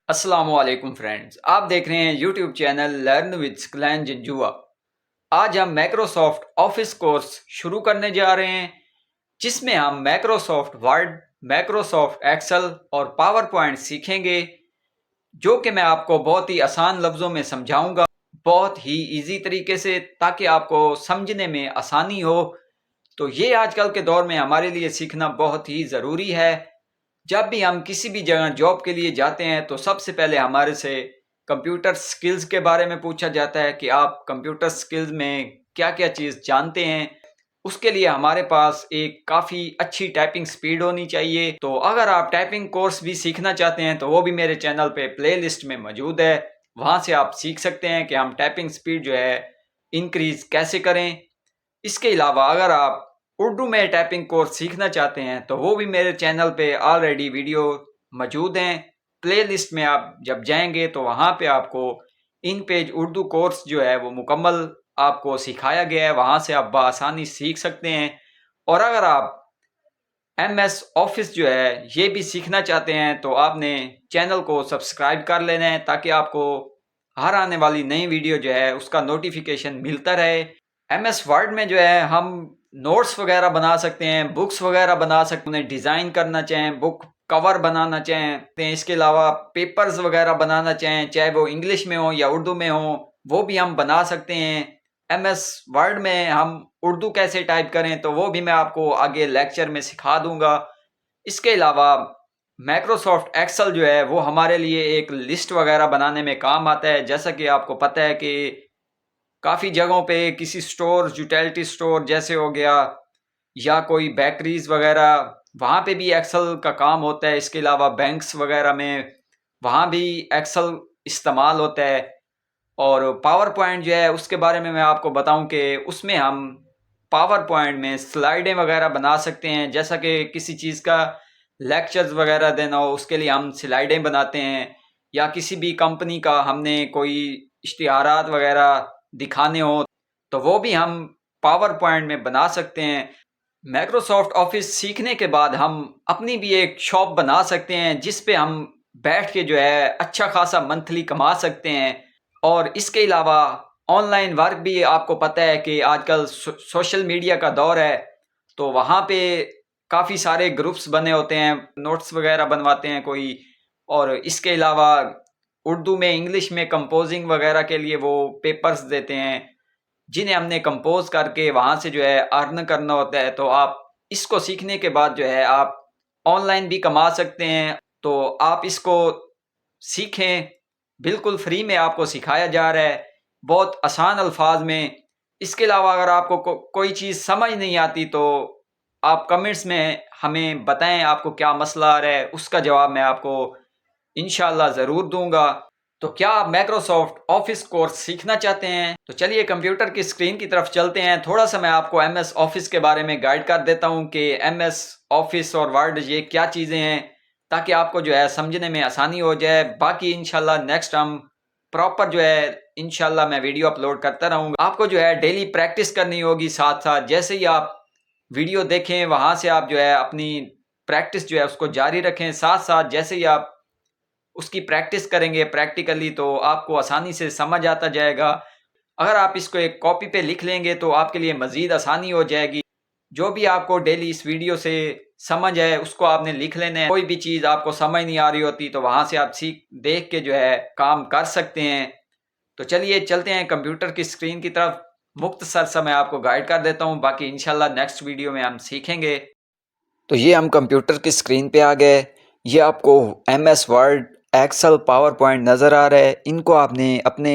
अस्सलामुअलैकुम फ्रेंड्स, आप देख रहे हैं YouTube channel learn with Saqlain Janjua. आज हम माइक्रोसॉफ्ट ऑफिस कोर्स शुरू करने जा रहे हैं जिसमें हम माइक्रोसॉफ्ट वर्ड, माइक्रोसॉफ्ट एक्सेल और पावर पॉइंट सीखेंगे, जो कि मैं आपको बहुत ही आसान लफ्ज़ों में समझाऊंगा, बहुत ही इजी तरीके से, ताकि आपको समझने में आसानी हो। तो ये आजकल के दौर में हमारे लिए सीखना बहुत ही ज़रूरी है। जब भी हम किसी भी जगह जॉब के लिए जाते हैं तो सबसे पहले हमारे से कंप्यूटर स्किल्स के बारे में पूछा जाता है कि आप कंप्यूटर स्किल्स में क्या क्या चीज़ जानते हैं। उसके लिए हमारे पास एक काफ़ी अच्छी टाइपिंग स्पीड होनी चाहिए। तो अगर आप टाइपिंग कोर्स भी सीखना चाहते हैं तो वो भी मेरे चैनल पे प्लेलिस्ट में मौजूद है। वहाँ से आप सीख सकते हैं कि हम टाइपिंग स्पीड जो है इंक्रीज़ कैसे करें। इसके अलावा अगर आप उर्दू में टाइपिंग कोर्स सीखना चाहते हैं तो वो भी मेरे चैनल पे ऑलरेडी वीडियो मौजूद हैं। प्लेलिस्ट में आप जब जाएंगे तो वहाँ पे आपको इन पेज उर्दू कोर्स जो है वो मुकम्मल आपको सिखाया गया है, वहाँ से आप बआसानी सीख सकते हैं। और अगर आप MS ऑफिस जो है ये भी सीखना चाहते हैं तो आपने चैनल को सब्सक्राइब कर लेना है, ताकि आपको हर आने वाली नई वीडियो जो है उसका नोटिफिकेशन मिलता रहे। MS वर्ड में जो है हम नोट्स वगैरह बना सकते हैं, बुक्स वगैरह बना सकते हैं, उन्हें डिज़ाइन करना चाहें, बुक कवर बनाना चाहते हैं। इसके अलावा पेपर्स वगैरह बनाना चाहें, चाहे वो इंग्लिश में हो या उर्दू में हो, वो भी हम बना सकते हैं। MS वर्ड में हम उर्दू कैसे टाइप करें तो वो भी मैं आपको आगे लेक्चर में सिखा दूंगा। इसके अलावा माइक्रोसॉफ्ट एक्सेल जो है वो हमारे लिए एक लिस्ट वगैरह बनाने में काम आता है। जैसा कि आपको पता है कि काफ़ी जगहों पे किसी स्टोर, यूटिलिटी स्टोर जैसे हो गया या कोई बेकरीज वगैरह, वहाँ पे भी एक्सेल का काम होता है। इसके अलावा बैंक्स वगैरह में वहाँ भी एक्सेल इस्तेमाल होता है। और पावर पॉइंट जो है उसके बारे में मैं आपको बताऊं कि उसमें हम पावर पॉइंट में स्लाइडें वगैरह बना सकते हैं। जैसा कि किसी चीज़ का लेक्चर्स वगैरह देना हो, उसके लिए हम स्लाइडें बनाते हैं। या किसी भी कंपनी का हमने कोई इश्तिहारात वगैरह दिखाने हो तो वो भी हम पावर पॉइंट में बना सकते हैं। माइक्रोसॉफ्ट ऑफिस सीखने के बाद हम अपनी भी एक शॉप बना सकते हैं जिस पे हम बैठ के जो है अच्छा खासा मंथली कमा सकते हैं। और इसके अलावा ऑनलाइन वर्क भी, आपको पता है कि आजकल सोशल मीडिया का दौर है, तो वहाँ पे काफ़ी सारे ग्रुप्स बने होते हैं, नोट्स वगैरह बनवाते हैं कोई। और इसके अलावा उर्दू में, इंग्लिश में कंपोजिंग वगैरह के लिए वो पेपर्स देते हैं जिन्हें हमने कंपोज करके वहाँ से जो है अर्न करना होता है। तो आप इसको सीखने के बाद जो है आप ऑनलाइन भी कमा सकते हैं। तो आप इसको सीखें, बिल्कुल फ्री में आपको सिखाया जा रहा है, बहुत आसान अल्फाज में। इसके अलावा अगर आपको कोई चीज़ समझ नहीं आती तो आप कमेंट्स में हमें बताएं आपको क्या मसला आ रहा है, उसका जवाब मैं आपको इंशाल्लाह ज़रूर दूंगा। तो क्या आप माइक्रोसॉफ्ट ऑफिस कोर्स सीखना चाहते हैं? तो चलिए कंप्यूटर की स्क्रीन की तरफ चलते हैं। थोड़ा सा मैं आपको MS ऑफिस के बारे में गाइड कर देता हूं कि MS ऑफिस और वर्ड ये क्या चीज़ें हैं, ताकि आपको जो है समझने में आसानी हो जाए। बाकी इंशाल्लाह नेक्स्ट हम प्रॉपर जो है इंशाल्लाह मैं वीडियो अपलोड करता रहूँगा। आपको जो है डेली प्रैक्टिस करनी होगी साथ साथ। जैसे ही आप वीडियो देखें वहाँ से आप जो है अपनी प्रैक्टिस जो है उसको जारी रखें। साथ साथ जैसे ही आप उसकी प्रैक्टिस करेंगे प्रैक्टिकली तो आपको आसानी से समझ आता जाएगा। अगर आप इसको एक कॉपी पे लिख लेंगे तो आपके लिए मज़ीद आसानी हो जाएगी। जो भी आपको डेली इस वीडियो से समझ है उसको आपने लिख लेना है। कोई भी चीज़ आपको समझ नहीं आ रही होती तो वहाँ से आप सीख देख के जो है काम कर सकते हैं। तो चलिए चलते हैं कंप्यूटर की स्क्रीन की तरफ। मुख्तसर सा मैं आपको गाइड कर देता हूँ, बाकी इंशाल्लाह नेक्स्ट वीडियो में हम सीखेंगे। तो ये हम कंप्यूटर की स्क्रीन पे आ गए। ये आपको MS Word, Excel, PowerPoint नज़र आ रहा है। इनको आपने अपने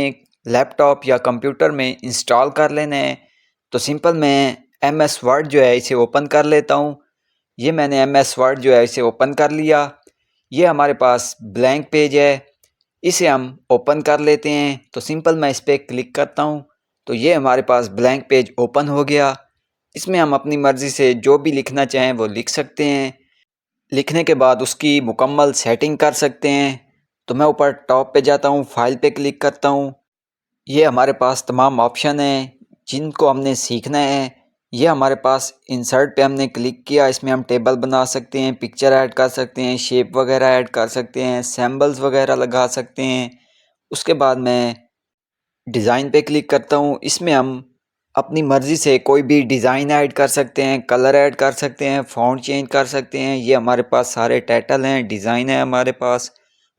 लैपटॉप या कंप्यूटर में इंस्टॉल कर लेना है। तो सिंपल मैं MS वर्ड जो है इसे ओपन कर लेता हूँ। ये मैंने MS वर्ड जो है इसे ओपन कर लिया। ये हमारे पास ब्लैंक पेज है, इसे हम ओपन कर लेते हैं। तो सिंपल मैं इस पर क्लिक करता हूँ तो ये हमारे पास ब्लैंक पेज ओपन हो गया। इसमें हम अपनी मर्ज़ी से जो भी लिखना चाहें वो लिख सकते हैं। लिखने के बाद उसकी मुकम्मल सेटिंग कर सकते हैं। तो मैं ऊपर टॉप पे जाता हूँ, फाइल पे क्लिक करता हूँ। ये हमारे पास तमाम ऑप्शन हैं जिनको हमने सीखना है। ये हमारे पास इंसर्ट पे हमने क्लिक किया। इसमें हम टेबल बना सकते हैं, पिक्चर ऐड कर सकते हैं, शेप वगैरह ऐड कर सकते हैं, सिंबल्स वगैरह लगा सकते हैं। उसके बाद मैं डिज़ाइन पे क्लिक करता हूँ। इसमें हम अपनी मर्ज़ी से कोई भी डिज़ाइन ऐड कर सकते हैं, कलर ऐड कर सकते हैं, फ़ॉन्ट चेंज कर सकते हैं। ये हमारे पास सारे टाइटल हैं, डिज़ाइन है हमारे पास।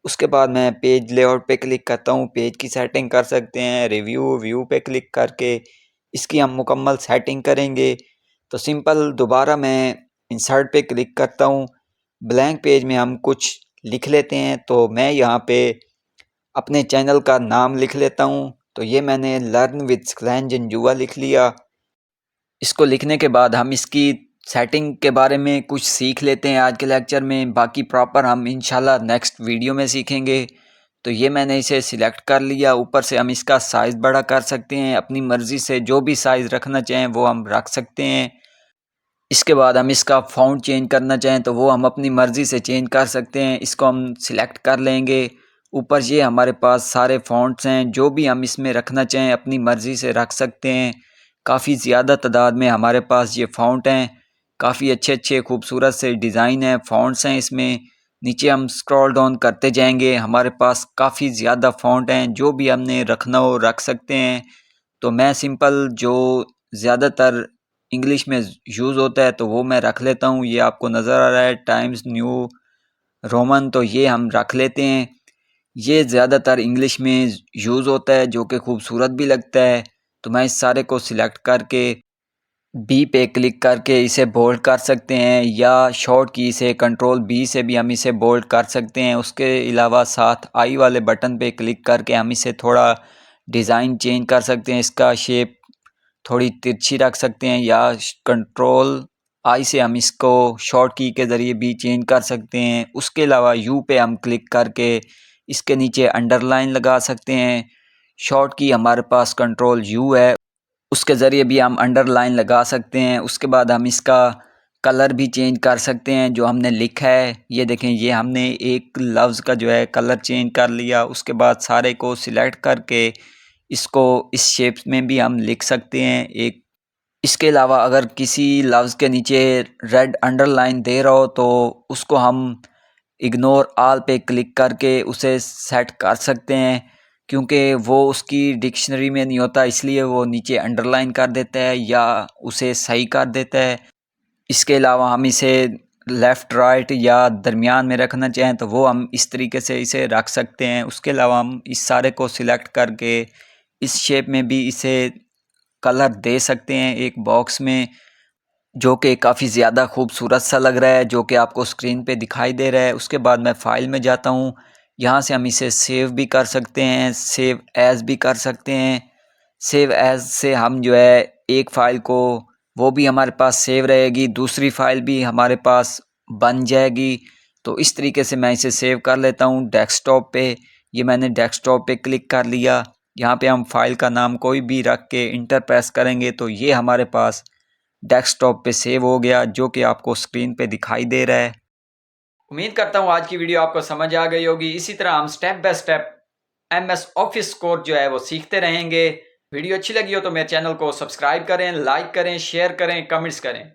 उसके बाद मैं पेज लेआउट पे क्लिक करता हूँ, पेज की सेटिंग कर सकते हैं। व्यू पे क्लिक करके इसकी हम मुकम्मल सेटिंग करेंगे। तो सिंपल दोबारा मैं इंसर्ट पे क्लिक करता हूँ। ब्लैंक पेज में हम कुछ लिख लेते हैं। तो मैं यहाँ पे अपने चैनल का नाम लिख लेता हूँ। तो ये मैंने लर्न विद स्कलैन जंजुआ लिख लिया। इसको लिखने के बाद हम इसकी सेटिंग के बारे में कुछ सीख लेते हैं आज के लेक्चर में। बाकी प्रॉपर हम इंशाल्लाह नेक्स्ट वीडियो में सीखेंगे। तो ये मैंने इसे सिलेक्ट कर लिया। ऊपर से हम इसका साइज़ बड़ा कर सकते हैं अपनी मर्ज़ी से, जो भी साइज़ रखना चाहें वो हम रख सकते हैं। इसके बाद हम इसका फ़ॉन्ट चेंज करना चाहें तो वो हम अपनी मर्ज़ी से चेंज कर सकते हैं। इसको हम सिलेक्ट कर लेंगे। ऊपर ये हमारे पास सारे फ़ॉन्ट्स हैं, जो भी हम इसमें रखना चाहें अपनी मर्ज़ी से रख सकते हैं। काफ़ी ज़्यादा तादाद में हमारे पास ये फ़ॉन्ट हैं। काफ़ी अच्छे खूबसूरत से डिज़ाइन हैं, फ़ॉन्ट्स हैं इसमें। नीचे हम स्क्रॉल डाउन करते जाएंगे, हमारे पास काफ़ी ज़्यादा फ़ॉन्ट हैं, जो भी हमने रखना हो रख सकते हैं। तो मैं सिंपल जो ज़्यादातर इंग्लिश में यूज़ होता है तो वो मैं रख लेता हूँ। ये आपको नज़र आ रहा है टाइम्स न्यू रोमन, तो ये हम रख लेते हैं। ये ज़्यादातर इंग्लिश में यूज़ होता है, जो कि खूबसूरत भी लगता है। तो मैं इस सारे को सिलेक्ट करके बी पे क्लिक करके इसे बोल्ड कर सकते हैं, या शॉर्ट की से कंट्रोल बी से भी हम इसे बोल्ड कर सकते हैं। उसके अलावा साथ आई वाले बटन पे क्लिक करके हम इसे थोड़ा डिज़ाइन चेंज कर सकते हैं। इसका शेप थोड़ी तिरछी रख सकते हैं, या कंट्रोल आई से हम इसको शॉर्ट की के ज़रिए भी चेंज कर सकते हैं। उसके अलावा यू पे हम क्लिक करके इसके नीचे अंडरलाइन लगा सकते हैं। शॉर्ट की हमारे पास कंट्रोल यू है, उसके ज़रिए भी हम अंडरलाइन लगा सकते हैं। उसके बाद हम इसका कलर भी चेंज कर सकते हैं जो हमने लिखा है। ये देखें, ये हमने एक लफ्ज़ का जो है कलर चेंज कर लिया। उसके बाद सारे को सिलेक्ट करके इसको इस शेप में भी हम लिख सकते हैं एक। इसके अलावा अगर किसी लफ्ज़ के नीचे रेड अंडरलाइन दे रहा हो तो उसको हम इग्नोर ऑल पे क्लिक करके उसे सेट कर सकते हैं, क्योंकि वो उसकी डिक्शनरी में नहीं होता, इसलिए वो नीचे अंडरलाइन कर देता है या उसे सही कर देता है। इसके अलावा हम इसे लेफ़्ट राइट या दरमियान में रखना चाहें तो वो हम इस तरीके से इसे रख सकते हैं। उसके अलावा हम इस सारे को सिलेक्ट करके इस शेप में भी इसे कलर दे सकते हैं एक बॉक्स में, जो कि काफ़ी ज़्यादा खूबसूरत सा लग रहा है, जो कि आपको स्क्रीन पे दिखाई दे रहा है। उसके बाद मैं फ़ाइल में जाता हूँ। यहाँ से हम इसे सेव भी कर सकते हैं, सेव एज़ भी कर सकते हैं। सेव एज़ से हम जो है एक फ़ाइल को, वो भी हमारे पास सेव रहेगी, दूसरी फ़ाइल भी हमारे पास बन जाएगी। तो इस तरीके से मैं इसे सेव कर लेता हूँ डेस्कटॉप पे। ये मैंने डेस्कटॉप पे क्लिक कर लिया। यहाँ पे हम फ़ाइल का नाम कोई भी रख के इंटर प्रेस करेंगे तो ये हमारे पास डेस्कटॉप पे सेव हो गया, जो कि आपको स्क्रीन पे दिखाई दे रहा है। उम्मीद करता हूँ आज की वीडियो आपको समझ आ गई होगी। इसी तरह हम step by step MS office course जो है वो सीखते रहेंगे। वीडियो अच्छी लगी हो तो मेरे चैनल को सब्सक्राइब करें, लाइक करें, शेयर करें, कमेंट्स करें।